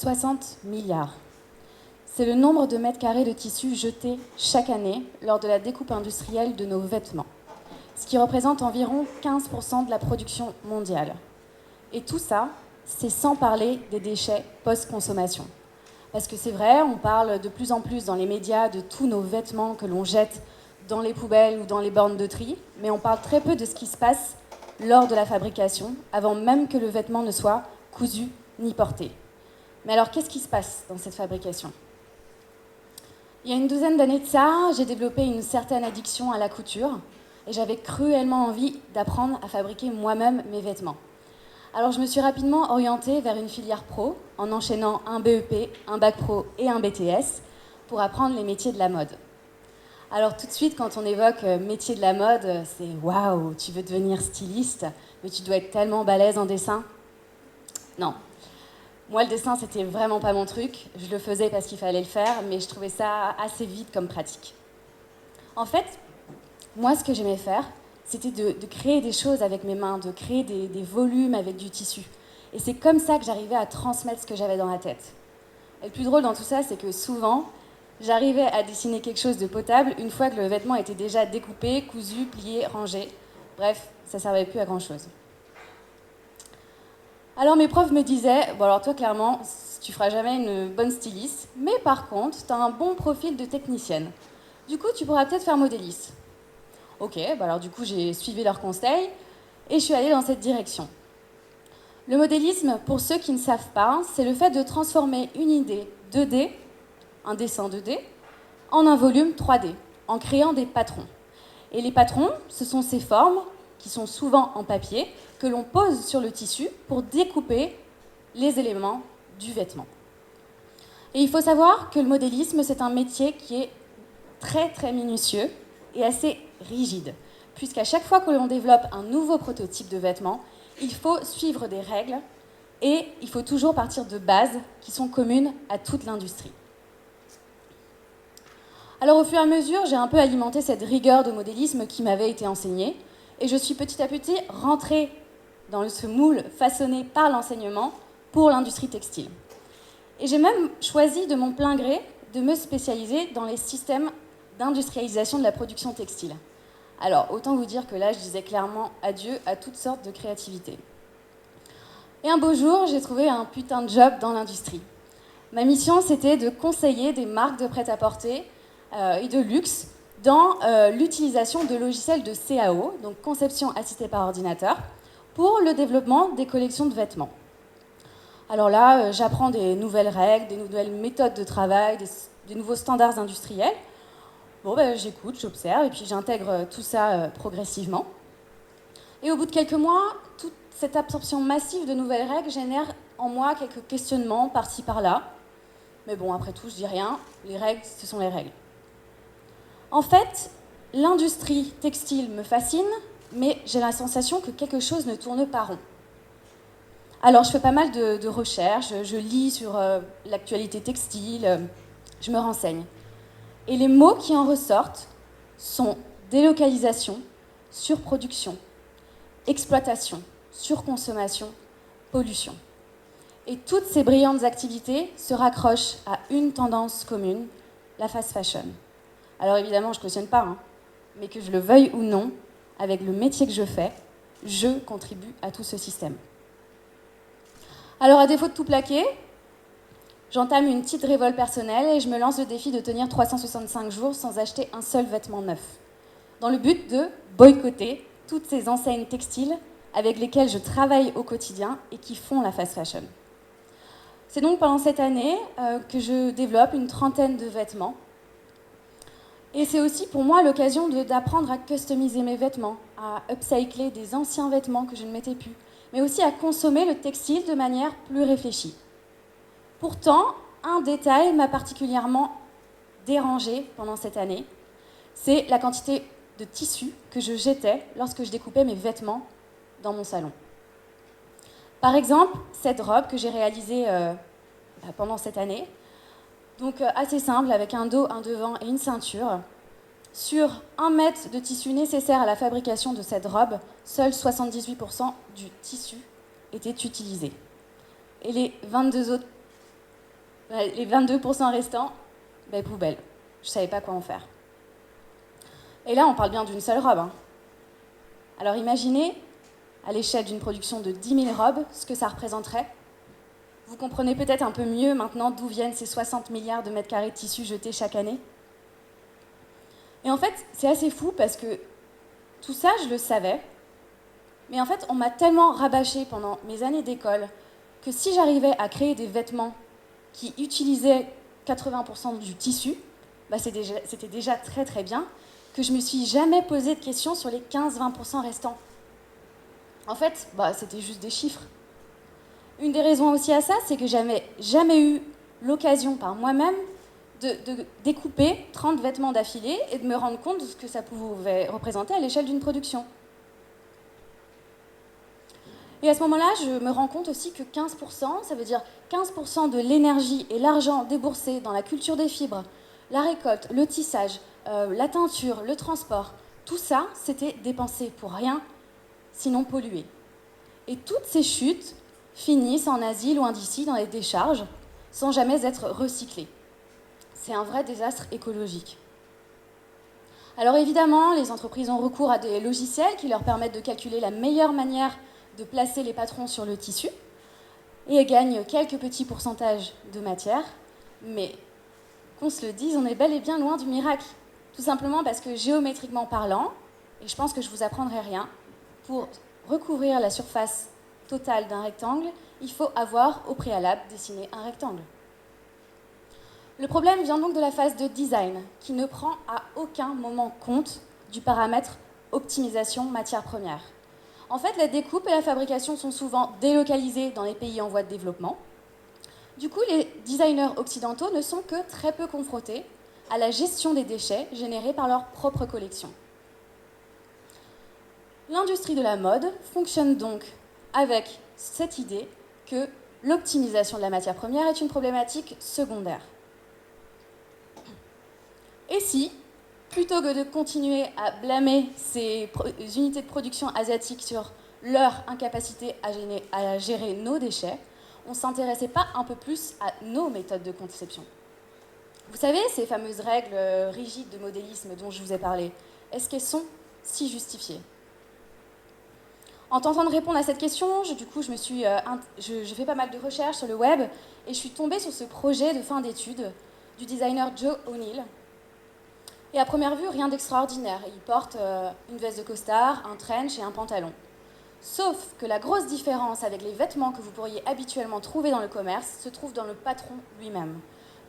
60 milliards. C'est le nombre de mètres carrés de tissu jetés chaque année lors de la découpe industrielle de nos vêtements, ce qui représente environ 15% de la production mondiale. Et tout ça, c'est sans parler des déchets post-consommation. Parce que c'est vrai, on parle de plus en plus dans les médias de tous nos vêtements que l'on jette dans les poubelles ou dans les bornes de tri, mais on parle très peu de ce qui se passe lors de la fabrication, avant même que le vêtement ne soit cousu ni porté. Mais alors, qu'est-ce qui se passe dans cette fabrication ? Il y a une douzaine d'années de ça, j'ai développé une certaine addiction à la couture et j'avais cruellement envie d'apprendre à fabriquer moi-même mes vêtements. Alors je me suis rapidement orientée vers une filière pro en enchaînant un BEP, un bac pro et un BTS pour apprendre les métiers de la mode. Alors tout de suite, quand on évoque métier de la mode, c'est « waouh, tu veux devenir styliste, mais tu dois être tellement balèze en dessin ». Non. Moi, le dessin, c'était vraiment pas mon truc. Je le faisais parce qu'il fallait le faire, mais je trouvais ça assez vide comme pratique. En fait, moi, ce que j'aimais faire, c'était de créer des choses avec mes mains, de créer des volumes avec du tissu. Et c'est comme ça que j'arrivais à transmettre ce que j'avais dans la tête. Et le plus drôle dans tout ça, c'est que souvent, j'arrivais à dessiner quelque chose de potable une fois que le vêtement était déjà découpé, cousu, plié, rangé. Bref, ça servait plus à grand-chose. Alors mes profs me disaient, bon alors toi clairement, tu feras jamais une bonne styliste, mais par contre, tu as un bon profil de technicienne. Du coup, tu pourras peut-être faire modéliste. Ok, bah alors du coup, j'ai suivi leurs conseils et je suis allée dans cette direction. Le modélisme, pour ceux qui ne savent pas, c'est le fait de transformer une idée 2D, un dessin 2D, en un volume 3D, en créant des patrons. Et les patrons, ce sont ces formes, qui sont souvent en papier, que l'on pose sur le tissu pour découper les éléments du vêtement. Et il faut savoir que le modélisme, c'est un métier qui est très très minutieux et assez rigide, puisqu'à chaque fois que l'on développe un nouveau prototype de vêtement, il faut suivre des règles et il faut toujours partir de bases qui sont communes à toute l'industrie. Alors au fur et à mesure, j'ai un peu alimenté cette rigueur de modélisme qui m'avait été enseignée et je suis petit à petit rentrée dans ce moule façonné par l'enseignement pour l'industrie textile. Et j'ai même choisi de mon plein gré de me spécialiser dans les systèmes d'industrialisation de la production textile. Alors, autant vous dire que là, je disais clairement adieu à toutes sortes de créativité. Et un beau jour, j'ai trouvé un putain de job dans l'industrie. Ma mission, c'était de conseiller des marques de prêt-à-porter et de luxe dans l'utilisation de logiciels de CAO, donc conception assistée par ordinateur, pour le développement des collections de vêtements. Alors là, j'apprends des nouvelles règles, des nouvelles méthodes de travail, des nouveaux standards industriels. Bon, ben, j'écoute, j'observe, et puis j'intègre tout ça progressivement. Et au bout de quelques mois, toute cette absorption massive de nouvelles règles génère en moi quelques questionnements par-ci par-là. Mais bon, après tout, je dis rien. Les règles, ce sont les règles. En fait, l'industrie textile me fascine, mais j'ai la sensation que quelque chose ne tourne pas rond. Alors, je fais pas mal de recherches, je lis sur l'actualité textile, je me renseigne. Et les mots qui en ressortent sont délocalisation, surproduction, exploitation, surconsommation, pollution. Et toutes ces brillantes activités se raccrochent à une tendance commune, la fast fashion. Alors évidemment, je ne cautionne pas, mais que je le veuille ou non, avec le métier que je fais, je contribue à tout ce système. Alors à défaut de tout plaquer, j'entame une petite révolte personnelle et je me lance le défi de tenir 365 jours sans acheter un seul vêtement neuf, dans le but de boycotter toutes ces enseignes textiles avec lesquelles je travaille au quotidien et qui font la fast fashion. C'est donc pendant cette année que je développe une trentaine de vêtements. Et c'est aussi pour moi l'occasion d'apprendre à customiser mes vêtements, à upcycler des anciens vêtements que je ne mettais plus, mais aussi à consommer le textile de manière plus réfléchie. Pourtant, un détail m'a particulièrement dérangée pendant cette année, c'est la quantité de tissu que je jetais lorsque je découpais mes vêtements dans mon salon. Par exemple, cette robe que j'ai réalisée pendant cette année, donc assez simple, avec un dos, un devant et une ceinture. Sur 1 mètre de tissu nécessaire à la fabrication de cette robe, seuls 78% du tissu était utilisé. Et les 22 autres Les 22% restants, ben, poubelle. Je ne savais pas quoi en faire. Et là, on parle bien d'une seule robe, hein. Alors imaginez, à l'échelle d'une production de 10 000 robes, ce que ça représenterait. Vous comprenez peut-être un peu mieux maintenant d'où viennent ces 60 milliards de mètres carrés de tissus jetés chaque année. Et en fait, c'est assez fou parce que tout ça, je le savais. Mais en fait, on m'a tellement rabâché pendant mes années d'école que si j'arrivais à créer des vêtements qui utilisaient 80% du tissu, bah c'était déjà très très bien, que je ne me suis jamais posé de questions sur les 15-20% restants. En fait, bah, c'était juste des chiffres. Une des raisons aussi à ça, c'est que j'avais jamais eu l'occasion par moi-même de découper 30 vêtements d'affilée et de me rendre compte de ce que ça pouvait représenter à l'échelle d'une production. Et à ce moment-là, je me rends compte aussi que 15%, ça veut dire 15% de l'énergie et l'argent déboursés dans la culture des fibres, la récolte, le tissage, la teinture, le transport, tout ça, c'était dépensé pour rien, sinon pollué. Et toutes ces chutes finissent en Asie, loin d'ici, dans les décharges, sans jamais être recyclées. C'est un vrai désastre écologique. Alors évidemment, les entreprises ont recours à des logiciels qui leur permettent de calculer la meilleure manière de placer les patrons sur le tissu et gagnent quelques petits pourcentages de matière, mais qu'on se le dise, on est bel et bien loin du miracle. Tout simplement parce que géométriquement parlant, et je pense que je ne vous apprendrai rien, pour recouvrir la surface totale d'un rectangle, il faut avoir au préalable dessiné un rectangle. Le problème vient donc de la phase de design, qui ne prend à aucun moment compte du paramètre optimisation matière première. En fait, la découpe et la fabrication sont souvent délocalisées dans les pays en voie de développement. Du coup, les designers occidentaux ne sont que très peu confrontés à la gestion des déchets générés par leur propre collection. L'industrie de la mode fonctionne donc avec cette idée que l'optimisation de la matière première est une problématique secondaire. Et si, plutôt que de continuer à blâmer ces unités de production asiatiques sur leur incapacité à gérer nos déchets, on ne s'intéressait pas un peu plus à nos méthodes de conception? Vous savez, ces fameuses règles rigides de modélisme dont je vous ai parlé, est-ce qu'elles sont si justifiées? En tentant de répondre à cette question, je fais pas mal de recherches sur le web et je suis tombée sur ce projet de fin d'études du designer Joe O'Neill. Et à première vue, rien d'extraordinaire. Il porte une veste de costard, un trench et un pantalon. Sauf que la grosse différence avec les vêtements que vous pourriez habituellement trouver dans le commerce se trouve dans le patron lui-même.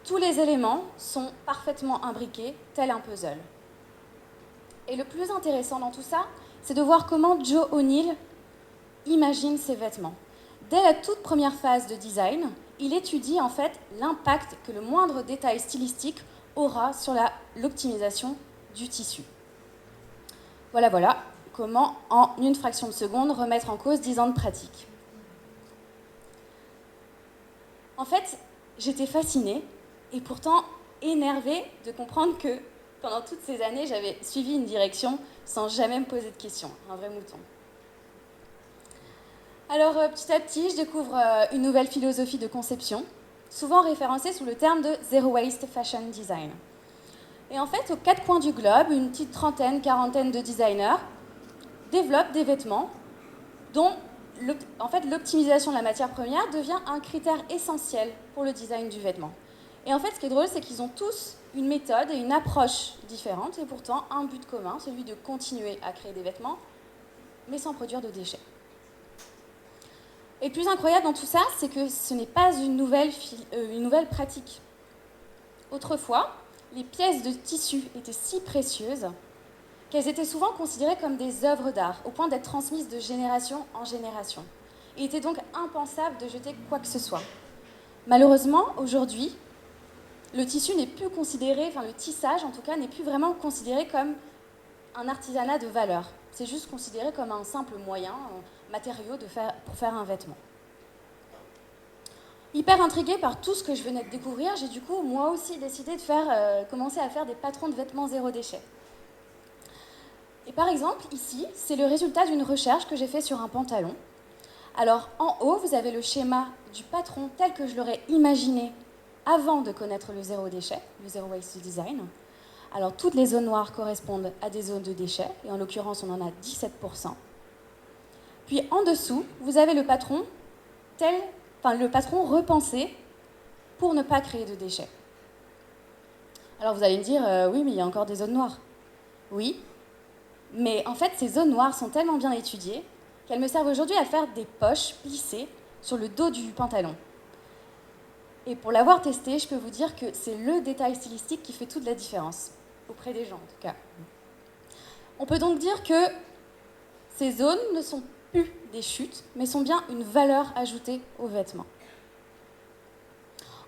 Tous les éléments sont parfaitement imbriqués, tel un puzzle. Et le plus intéressant dans tout ça, c'est de voir comment Joe O'Neill imagine ses vêtements. Dès la toute première phase de design, il étudie en fait l'impact que le moindre détail stylistique aura sur l'optimisation du tissu. Voilà comment, en une fraction de seconde, remettre en cause 10 ans de pratique. En fait, j'étais fascinée et pourtant énervée de comprendre que pendant toutes ces années, j'avais suivi une direction sans jamais me poser de questions. Un vrai mouton. Alors, petit à petit, je découvre une nouvelle philosophie de conception, souvent référencée sous le terme de Zero Waste Fashion Design. Et en fait, aux quatre coins du globe, une petite trentaine, quarantaine de designers développent des vêtements dont l'optimisation de la matière première devient un critère essentiel pour le design du vêtement. Et en fait, ce qui est drôle, c'est qu'ils ont tous une méthode et une approche différentes et pourtant un but commun, celui de continuer à créer des vêtements, mais sans produire de déchets. Et le plus incroyable dans tout ça, c'est que ce n'est pas une nouvelle pratique. Autrefois, les pièces de tissu étaient si précieuses qu'elles étaient souvent considérées comme des œuvres d'art, au point d'être transmises de génération en génération. Il était donc impensable de jeter quoi que ce soit. Malheureusement, aujourd'hui, le tissu n'est plus considéré, le tissage en tout cas, n'est plus vraiment considéré comme un artisanat de valeur. C'est juste considéré comme un simple moyen, un matériau pour faire un vêtement. Hyper intriguée par tout ce que je venais de découvrir, j'ai du coup moi aussi décidé de commencer à faire des patrons de vêtements zéro déchet. Et par exemple, ici, c'est le résultat d'une recherche que j'ai faite sur un pantalon. Alors, en haut, vous avez le schéma du patron tel que je l'aurais imaginé avant de connaître le zéro déchet, le Zero Waste Design. Alors toutes les zones noires correspondent à des zones de déchets, et en l'occurrence on en a 17%. Puis en dessous, vous avez le patron repensé pour ne pas créer de déchets. Alors vous allez me dire, oui, mais il y a encore des zones noires. Oui, mais en fait, ces zones noires sont tellement bien étudiées qu'elles me servent aujourd'hui à faire des poches plissées sur le dos du pantalon. Et pour l'avoir testé, je peux vous dire que c'est le détail stylistique qui fait toute la différence, auprès des gens en tout cas. On peut donc dire que ces zones ne sont plus des chutes, mais sont bien une valeur ajoutée aux vêtements.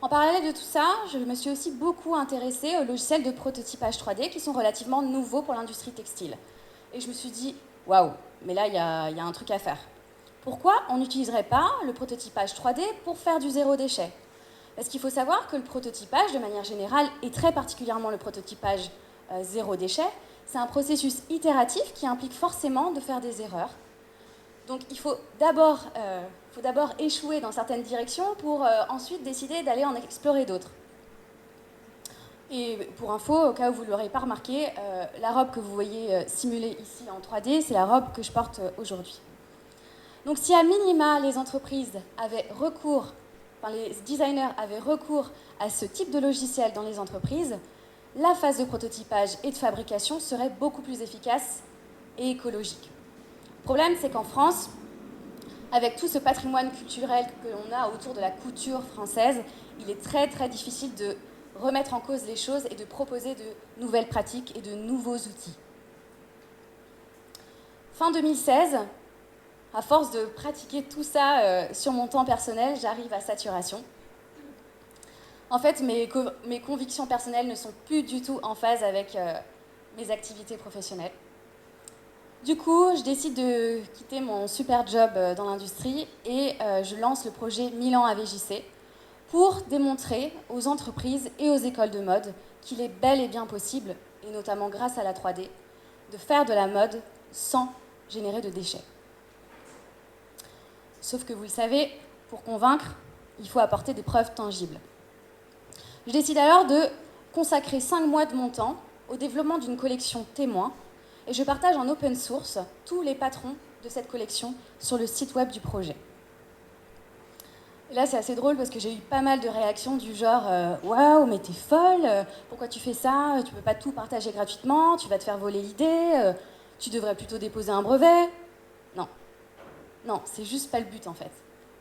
En parallèle de tout ça, je me suis aussi beaucoup intéressée aux logiciels de prototypage 3D qui sont relativement nouveaux pour l'industrie textile. Et je me suis dit, waouh, mais là, il y a un truc à faire. Pourquoi on n'utiliserait pas le prototypage 3D pour faire du zéro déchet? Parce qu'il faut savoir que le prototypage, de manière générale, et très particulièrement le prototypage zéro déchet, c'est un processus itératif qui implique forcément de faire des erreurs. Donc il faut d'abord échouer dans certaines directions pour ensuite décider d'aller en explorer d'autres. Et pour info, au cas où vous ne l'aurez pas remarqué, la robe que vous voyez simulée ici en 3D, c'est la robe que je porte aujourd'hui. Donc si à minima les entreprises avaient recours, les designers avaient recours à ce type de logiciel dans les entreprises, la phase de prototypage et de fabrication serait beaucoup plus efficace et écologique. Le problème, c'est qu'en France, avec tout ce patrimoine culturel que l'on a autour de la couture française, il est très très difficile de remettre en cause les choses et de proposer de nouvelles pratiques et de nouveaux outils. Fin 2016, à force de pratiquer tout ça sur mon temps personnel, j'arrive à saturation. En fait, mes convictions personnelles ne sont plus du tout en phase avec mes activités professionnelles. Du coup, je décide de quitter mon super job dans l'industrie et je lance le projet Milan AVJC pour démontrer aux entreprises et aux écoles de mode qu'il est bel et bien possible, et notamment grâce à la 3D, de faire de la mode sans générer de déchets. Sauf que vous le savez, pour convaincre, il faut apporter des preuves tangibles. Je décide alors de consacrer 5 mois de mon temps au développement d'une collection témoin et je partage en open source tous les patrons de cette collection sur le site web du projet. Et là, c'est assez drôle parce que j'ai eu pas mal de réactions du genre « Waouh, mais t'es folle, pourquoi tu fais ça? Tu peux pas tout partager gratuitement, tu vas te faire voler l'idée, tu devrais plutôt déposer un brevet. » Non, c'est juste pas le but en fait.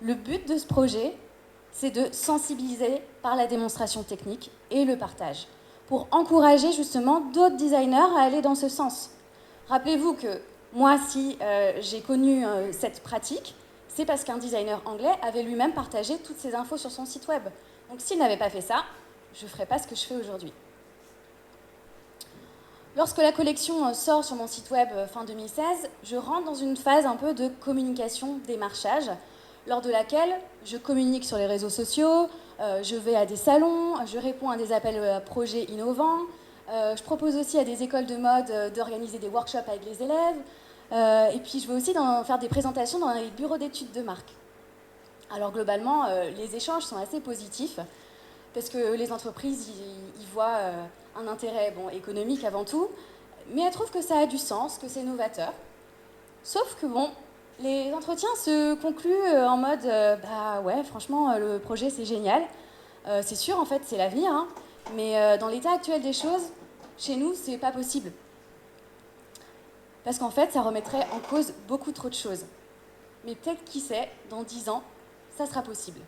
Le but de ce projet, c'est de sensibiliser par la démonstration technique et le partage, pour encourager justement d'autres designers à aller dans ce sens. Rappelez-vous que moi, si j'ai connu cette pratique, c'est parce qu'un designer anglais avait lui-même partagé toutes ces infos sur son site web. Donc s'il n'avait pas fait ça, je ne ferais pas ce que je fais aujourd'hui. Lorsque la collection sort sur mon site web fin 2016, je rentre dans une phase un peu de communication, démarchage, lors de laquelle je communique sur les réseaux sociaux, je vais à des salons, je réponds à des appels à projets innovants, je propose aussi à des écoles de mode d'organiser des workshops avec les élèves, et puis je vais aussi faire des présentations dans les bureaux d'études de marque. Alors globalement, les échanges sont assez positifs, parce que les entreprises y voient un intérêt économique avant tout, mais elles trouvent que ça a du sens, que c'est novateur. Sauf que les entretiens se concluent en mode bah ouais, franchement, le projet c'est génial. C'est sûr, en fait, c'est l'avenir, hein, mais dans l'état actuel des choses, chez nous, c'est pas possible. Parce qu'en fait, ça remettrait en cause beaucoup trop de choses. Mais peut-être, qui sait, dans 10 ans, ça sera possible.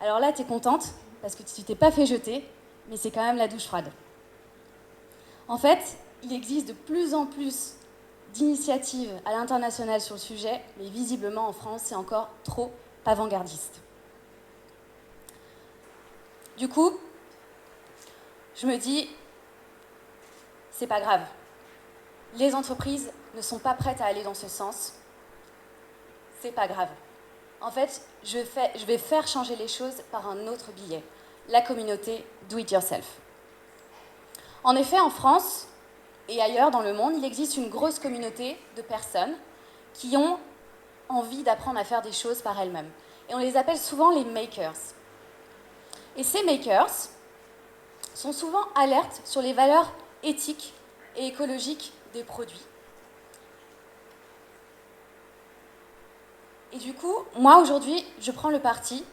Alors là, t'es contente, parce que tu t'es pas fait jeter, mais c'est quand même la douche froide. En fait, il existe de plus en plus d'initiatives à l'international sur le sujet, mais visiblement en France, c'est encore trop avant-gardiste. Du coup, je me dis, c'est pas grave. Les entreprises ne sont pas prêtes à aller dans ce sens. C'est pas grave. En fait, je vais faire changer les choses par un autre biais, la communauté Do It Yourself. En effet, en France et ailleurs dans le monde, il existe une grosse communauté de personnes qui ont envie d'apprendre à faire des choses par elles-mêmes. Et on les appelle souvent les makers. Et ces makers sont souvent alertes sur les valeurs éthiques et écologiques des produits. Et du coup, moi aujourd'hui, je prends le parti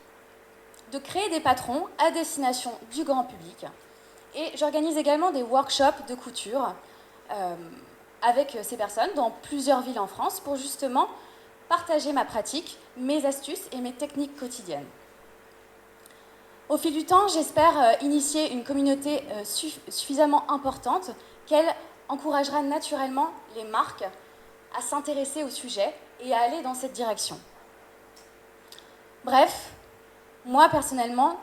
de créer des patrons à destination du grand public. Et j'organise également des workshops de couture avec ces personnes dans plusieurs villes en France pour justement partager ma pratique, mes astuces et mes techniques quotidiennes. Au fil du temps, j'espère initier une communauté suffisamment importante qu'elle encouragera naturellement les marques à s'intéresser au sujet et à aller dans cette direction. Bref, moi personnellement,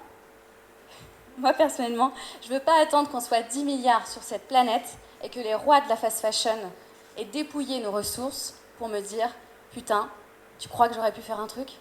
je ne veux pas attendre qu'on soit 10 milliards sur cette planète et que les rois de la fast fashion aient dépouillé nos ressources pour me dire « Putain, tu crois que j'aurais pu faire un truc ?»